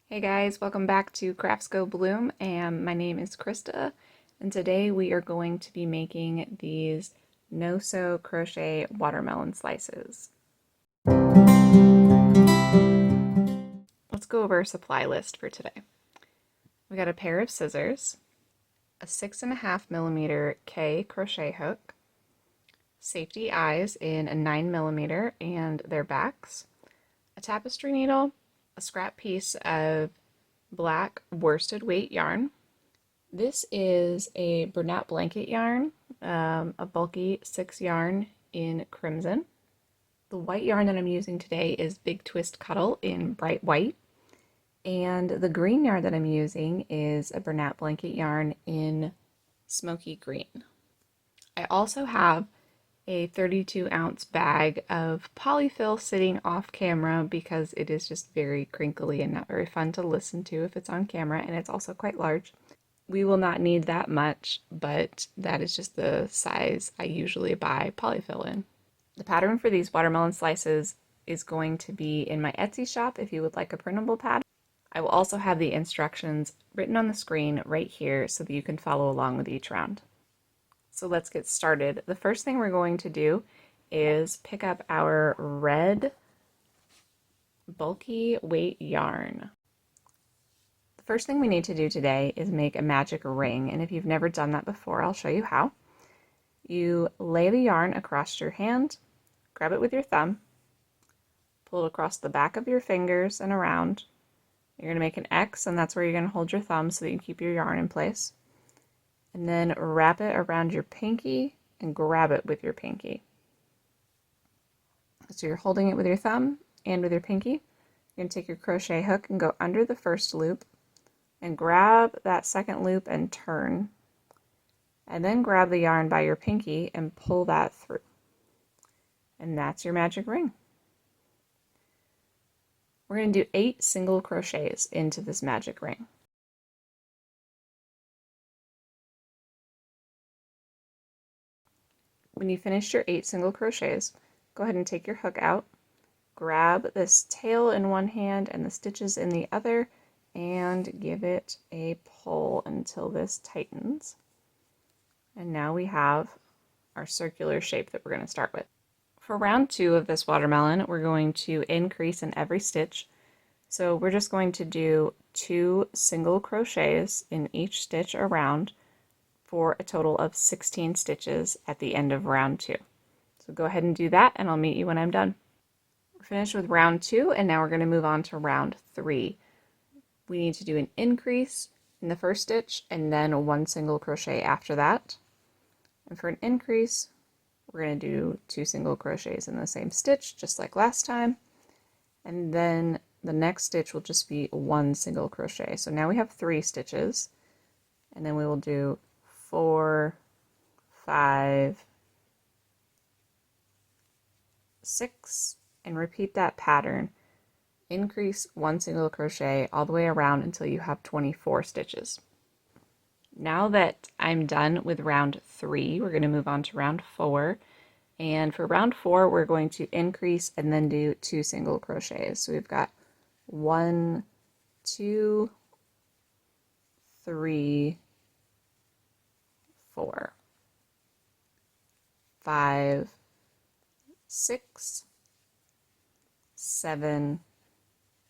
Hey guys, welcome back to Crafts Go Bloom, and my name is Krista, and today we are going to be making these no-sew crochet watermelon slices. Let's go over our supply list for today. We got a pair of scissors, a 6.5mm K crochet hook, safety eyes in a 9mm and their backs, a tapestry needle, a scrap piece of black worsted weight yarn. This is a Bernat blanket yarn, a bulky 6 yarn in crimson. The white yarn that I'm using today is Big Twist Cuddle in bright white. And the green yarn that I'm using is a Bernat blanket yarn in smoky green. I also have a 32-ounce bag of polyfill sitting off camera because it is just very crinkly and not very fun to listen to if it's on camera, and it's also quite large. We will not need that much, but that is just the size I usually buy polyfill in. The pattern for these watermelon slices is going to be in my Etsy shop if you would like a printable pattern. I will also have the instructions written on the screen right here so that you can follow along with each round. So let's get started. The first thing we're going to do is pick up our red bulky weight yarn. The first thing we need to do today is make a magic ring, and if you've never done that before, I'll show you how. You lay the yarn across your hand, grab it with your thumb, pull it across the back of your fingers and around. You're going to make an X, and that's where you're going to hold your thumb so that you keep your yarn in place. And then wrap it around your pinky and grab it with your pinky. So you're holding it with your thumb and with your pinky. You're going to take your crochet hook and go under the first loop and grab that second loop and turn. And then grab the yarn by your pinky and pull that through. And that's your magic ring. We're going to do 8 single crochets into this magic ring. When you finish your 8 single crochets, go ahead and take your hook out, grab this tail in one hand and the stitches in the other, and give it a pull until this tightens. And now we have our circular shape that we're going to start with. For round 2 of this watermelon, we're going to increase in every stitch. So we're just going to do 2 single crochets in each stitch around for a total of 16 stitches at the end of round 2. So go ahead and do that, and I'll meet you when I'm done. We're finished with round 2, and now we're going to move on to round 3. We need to do an increase in the first stitch and then 1 single crochet after that. And for an increase, we're going to do 2 single crochets in the same stitch, just like last time. And then the next stitch will just be 1 single crochet. So now we have 3 stitches, and then we will do 4, 5, 6, and repeat that pattern. Increase 1 single crochet all the way around until you have 24 stitches. Now that I'm done with round 3, we're going to move on to round 4. And for round 4, we're going to increase and then do 2 single crochets. So we've got 1, 2, 3, 4, 5, 6, 7,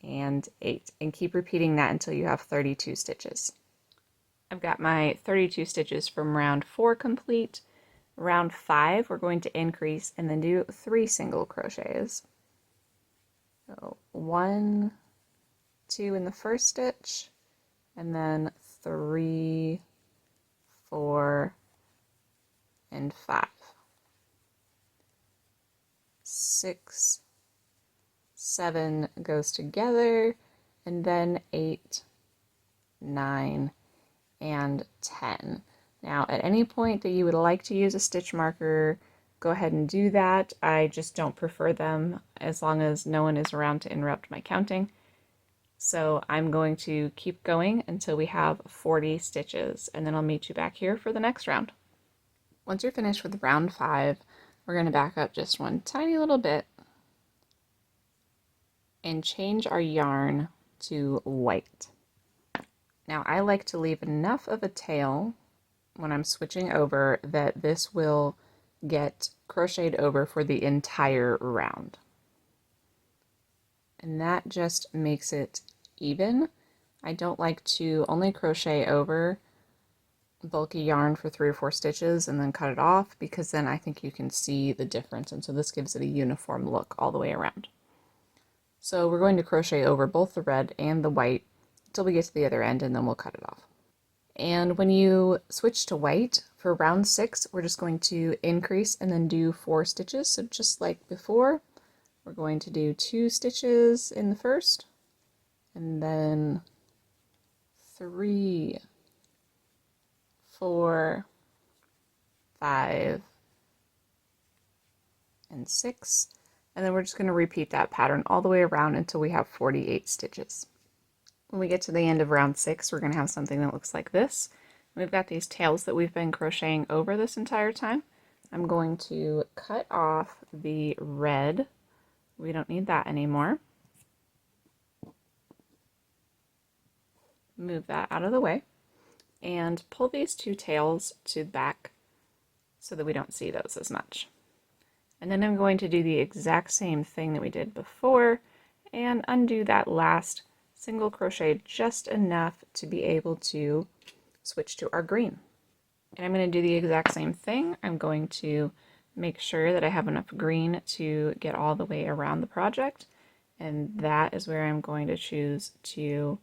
and 8. And keep repeating that until you have 32 stitches. I've got my 32 stitches from round 4 complete. Round 5, we're going to increase and then do 3 single crochets. So 1, 2 in the first stitch, and then 3, 4, and 5. 6, 7 goes together, and then 8, 9, and 10. Now, at any point that you would like to use a stitch marker, go ahead and do that. I just don't prefer them as long as no one is around to interrupt my counting. So I'm going to keep going until we have 40 stitches, and then I'll meet you back here for the next round. Once you're finished with round 5, we're going to back up just one tiny little bit and change our yarn to white. Now I like to leave enough of a tail when I'm switching over that this will get crocheted over for the entire round. And that just makes it even. I don't like to only crochet over bulky yarn for 3 or 4 stitches and then cut it off, because then I think you can see the difference, and so this gives it a uniform look all the way around. So we're going to crochet over both the red and the white until we get to the other end, and then we'll cut it off. And when you switch to white for round 6, we're just going to increase and then do 4 stitches. So just like before, we're going to do 2 stitches in the first, and then 3, 4, 5, and 6, and then we're just going to repeat that pattern all the way around until we have 48 stitches. When we get to the end of round 6, we're going to have something that looks like this. We've got these tails that we've been crocheting over this entire time. I'm going to cut off the red. We don't need that anymore. Move that out of the way and pull these 2 tails to the back so that we don't see those as much. And then I'm going to do the exact same thing that we did before and undo that last single crochet just enough to be able to switch to our green. And I'm going to do the exact same thing. I'm going to make sure that I have enough green to get all the way around the project, and that is where I'm going to choose to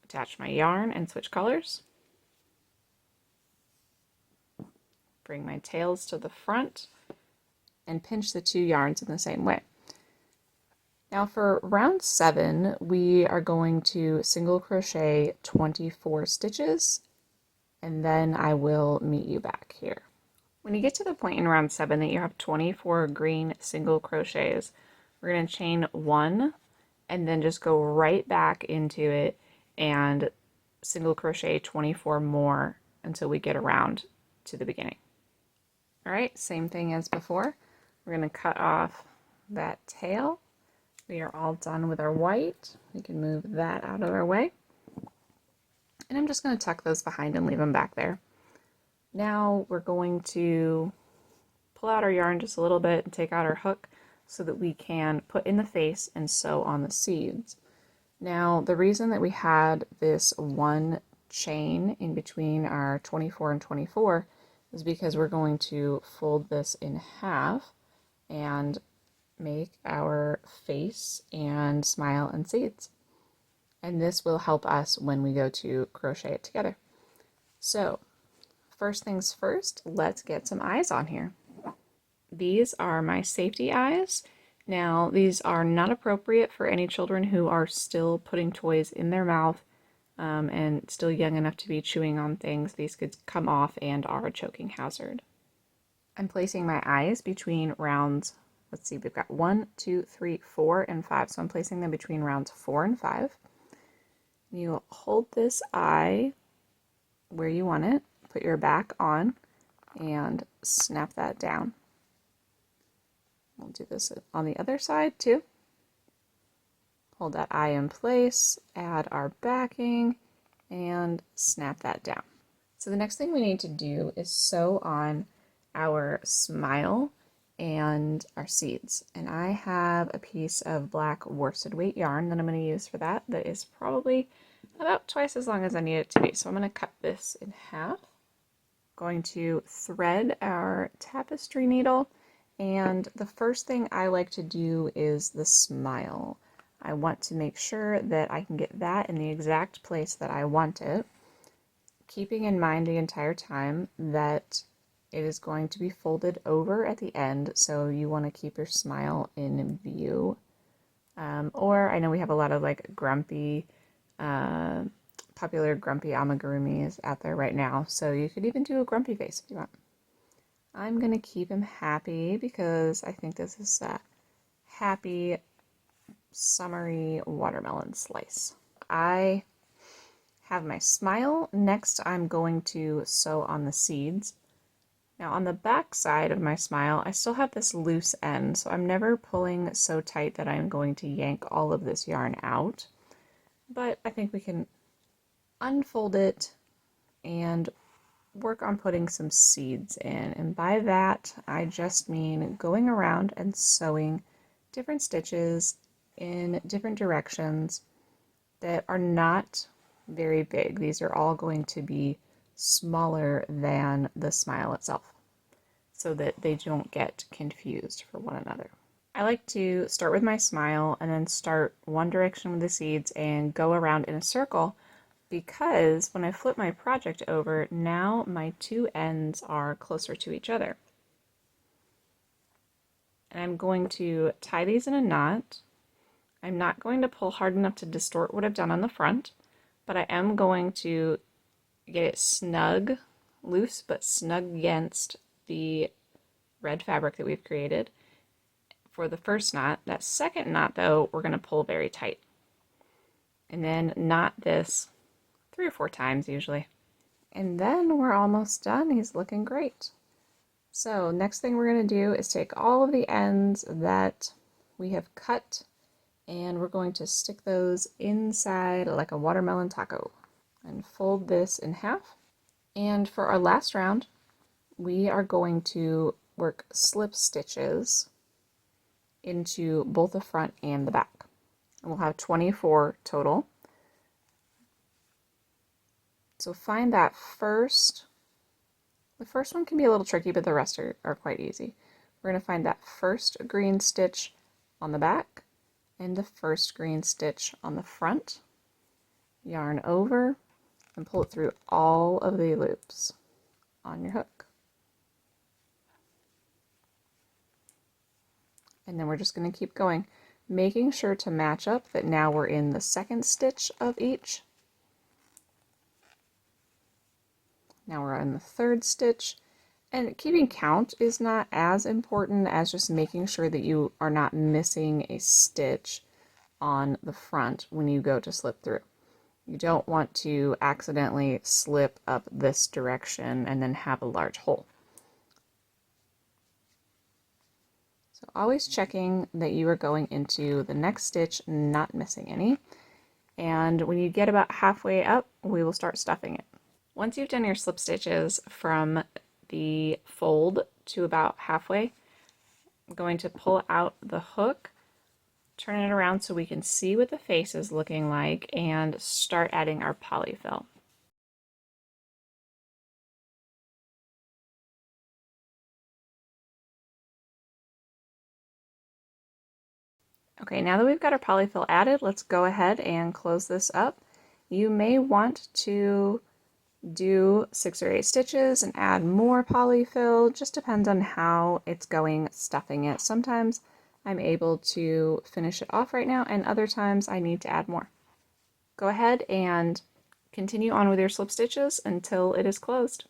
attach my yarn and switch colors. Bring my tails to the front and pinch the 2 yarns in the same way. Now for round 7, we are going to single crochet 24 stitches, and then I will meet you back here. When you get to the point in round 7 that you have 24 green single crochets, we're going to chain 1 and then just go right back into it and single crochet 24 more until we get around to the beginning. Alright, same thing as before. We're going to cut off that tail. We are all done with our white. We can move that out of our way. And I'm just going to tuck those behind and leave them back there. Now we're going to pull out our yarn just a little bit and take out our hook so that we can put in the face and sew on the seeds. Now the reason that we had this one chain in between our 24 and 24 is because we're going to fold this in half and make our face and smile and seeds. And this will help us when we go to crochet it together. So first things first, let's get some eyes on here. These are my safety eyes. Now these are not appropriate for any children who are still putting toys in their mouth and still young enough to be chewing on things. These could come off and are a choking hazard. I'm placing my eyes between rounds, let's see, we've got 1, 2, 3, 4, and 5. So I'm placing them between rounds 4 and 5. You hold this eye where you want it, put your back on, and snap that down. We'll do this on the other side too. Hold that eye in place, add our backing, and snap that down. So the next thing we need to do is sew on our smile and our seeds. And I have a piece of black worsted weight yarn that I'm going to use for that. That is probably about twice as long as I need it to be. So I'm going to cut this in half. Going to thread our tapestry needle, and the first thing I like to do is the smile. I want to make sure that I can get that in the exact place that I want it, keeping in mind the entire time that it is going to be folded over at the end, so you want to keep your smile in view. Or I know we have a lot of like grumpy, popular grumpy amigurumis out there right now, so you could even do a grumpy face if you want. I'm going to keep him happy because I think this is a happy, summery watermelon slice. I have my smile. Next, I'm going to sew on the seeds. Now on the back side of my smile, I still have this loose end, so I'm never pulling so tight that I'm going to yank all of this yarn out. but I think we can unfold it and work on putting some seeds in. And by that, I just mean going around and sewing different stitches in different directions that are not very big. These are all going to be smaller than the smile itself so that they don't get confused for one another. I like to start with my smile and then start one direction with the seeds and go around in a circle, because when I flip my project over, now my two ends are closer to each other. And I'm going to tie these in a knot. I'm not going to pull hard enough to distort what I've done on the front, but I am going to get it snug, loose but snug against the red fabric that we've created for the first knot. That second knot, though, we're going to pull very tight. And then knot this 3 or 4 times usually. And then we're almost done. He's looking great. So next thing we're going to do is take all of the ends that we have cut and we're going to stick those inside like a watermelon taco and fold this in half. And for our last round, we are going to work slip stitches into both the front and the back. And we'll have 24 total. So find that first. The first one can be a little tricky, but the rest are quite easy. We're going to find that first green stitch on the back and the first green stitch on the front. Yarn over and pull it through all of the loops on your hook. And then we're just going to keep going, making sure to match up that now we're in the second stitch of each. Now we're on the third stitch, and keeping count is not as important as just making sure that you are not missing a stitch on the front when you go to slip through. You don't want to accidentally slip up this direction and then have a large hole. So always checking that you are going into the next stitch, not missing any. And when you get about halfway up, we will start stuffing it. Once you've done your slip stitches from the fold to about halfway, I'm going to pull out the hook, turn it around so we can see what the face is looking like, and start adding our polyfill. Okay, now that we've got our polyfill added, let's go ahead and close this up. You may want to do 6 or 8 stitches and add more polyfill. Just depends on how it's going stuffing it. Sometimes I'm able to finish it off right now, and other times I need to add more. Go ahead and continue on with your slip stitches until it is closed.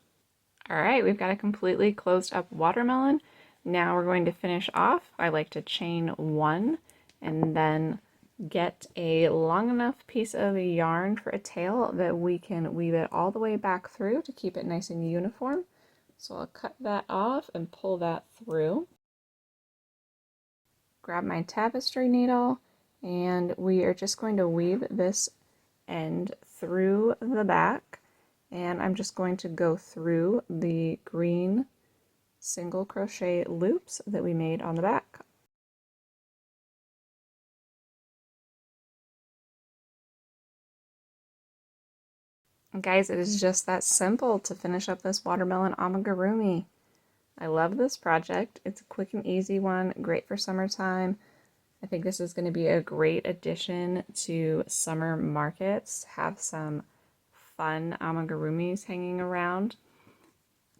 Alright, we've got a completely closed up watermelon. Now we're going to finish off. I like to chain 1 and then get a long enough piece of yarn for a tail that we can weave it all the way back through to keep it nice and uniform. So I'll cut that off and pull that through. Grab my tapestry needle, and we are just going to weave this end through the back, and I'm just going to go through the green single crochet loops that we made on the back. And guys, it is just that simple to finish up this watermelon amigurumi. I love this project. It's a quick and easy one, great for summertime. I think this is going to be a great addition to summer markets. Have some fun amigurumis hanging around.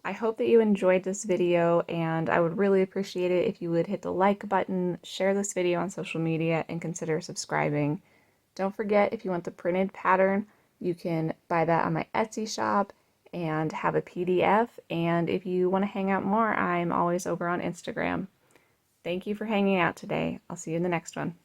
I hope that you enjoyed this video, and I would really appreciate it if you would hit the like button, share this video on social media, and consider subscribing. Don't forget, if you want the printed pattern, you can buy that on my Etsy shop and have a PDF. And if you want to hang out more, I'm always over on Instagram. Thank you for hanging out today. I'll see you in the next one.